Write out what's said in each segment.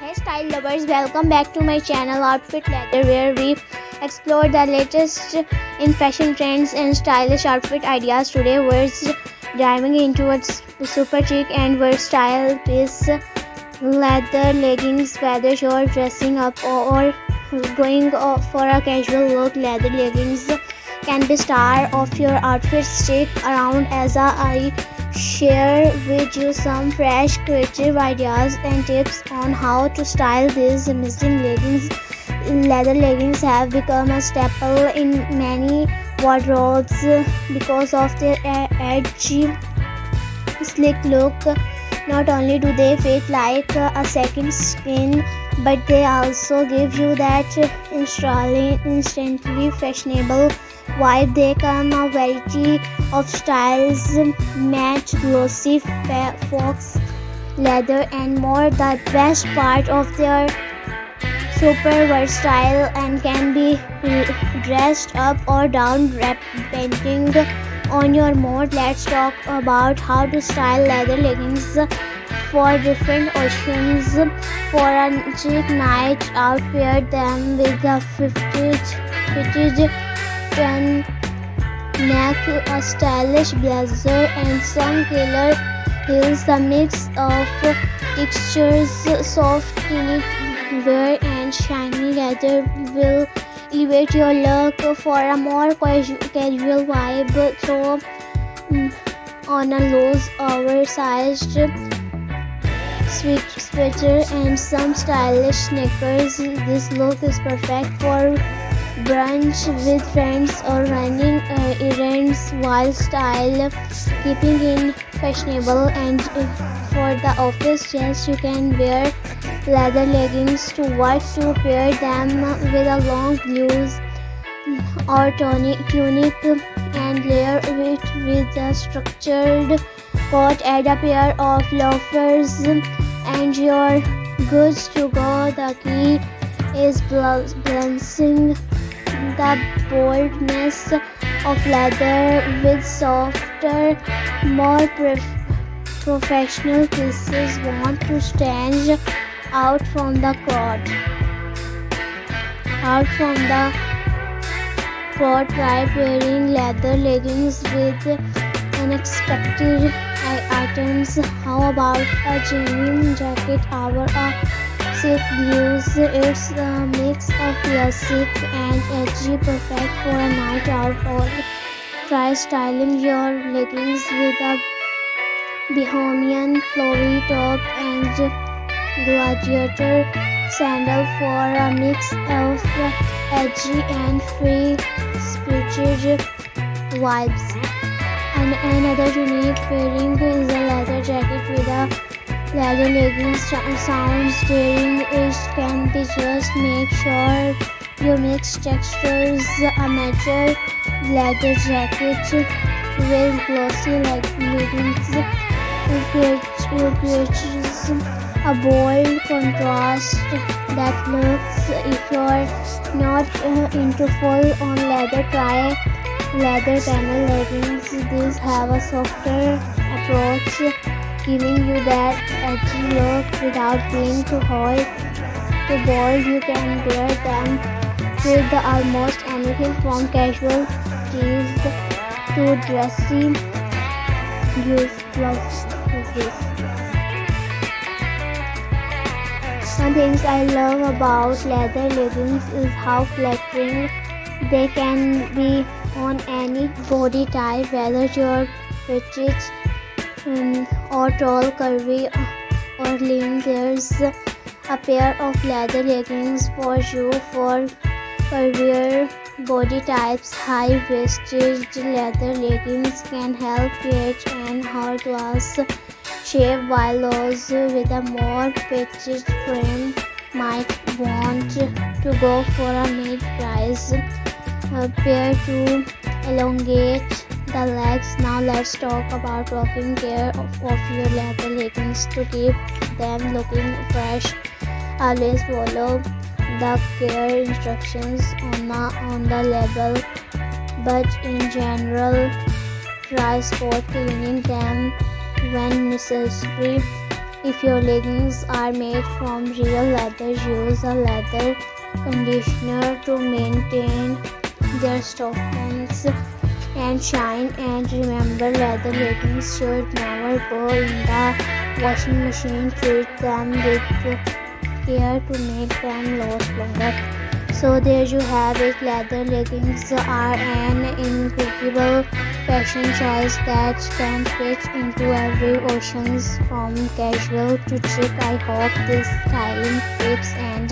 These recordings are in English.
Hey style lovers, welcome back to my channel Outfit Leather, where we explore the latest in fashion trends and stylish outfit ideas. Today we're diving into a super chic and versatile piece, leather leggings. Whether you're dressing up or going for a casual look, leather leggings can be star of your outfit. Stick around as I share with you some fresh creative ideas and tips on how to style these amazing leggings. Leather leggings have become a staple in many wardrobes because of their edgy, sleek look. Not only do they fit like a second skin, but they also give you that instantly fashionable vibe. They come a variety of styles, match, glossy, fox leather and more. The best part of their super versatile and can be dressed up or down depending on your mood. Let's talk about how to style leather leggings for different occasions. For a chic night out, pair them with a fitted neck, a stylish blazer and some killer heels. The mix of textures, soft knit wear and shiny leather will elevate your look. For a more casual vibe, throw on a loose oversized sweater and some stylish sneakers. This look is perfect for brunch with friends or running errands while style keeping in fashionable. And for the office, yes, you can wear leather leggings to work, to pair them with a long blouse or tunic and layer it with a structured coat. Add a pair of loafers and you're good to go. The key is balancing the boldness of leather with softer, more professional pieces. Want to stand out from the crowd. Try pairing leather leggings with unexpected items. How about a genuine jacket or a silk blues? It's a mix of classic and edgy, perfect for a night out. Or try styling your leggings with a bohemian flowy top and gladiator sandal for a mix of edgy and free-spirited vibes. And another unique pairing is a leather jacket with a leather leggings. Sounds daring, it can be. Just make sure you mix textures. A mature leather jacket with glossy leggings creates a bold contrast that looks. If you're not into full-on leather, try leather panel leggings. These have a softer approach, giving you that edgy look without being too hot, too bold. You can wear them with almost anything from casual tees to dressy blouses. One thing I love about leather leggings is how flattering they can be on any body type, whether you're petite or tall, curvy or lean. There's a pair of leather leggings for you. For curvier body types, high-waisted leather leggings can help create an hourglass shape, while those with a more petite frame might want to go for a mid-price pair to elongate the legs. Now let's talk about taking care of your leather leggings to keep them looking fresh. Always follow the care instructions on the label, but in general, try spot cleaning them when necessary. If your leggings are made from real leather, use a leather conditioner to maintain their softness and shine. And remember, leather leggings should never go in the washing machine. Treat them with care to make them last longer. So there you have it. Leather leggings are an incredible fashion choice that can fit into every occasion, from casual to chic. I hope these styling tips and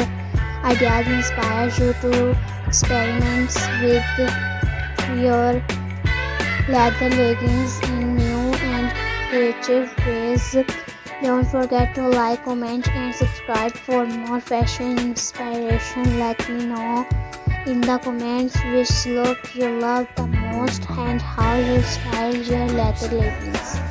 ideas inspire you to experiment with your leather leggings in new and creative ways. Don't forget to like, comment, and subscribe for more fashion inspiration. Let me know in the comments which look you love the most and how you style your leather leggings.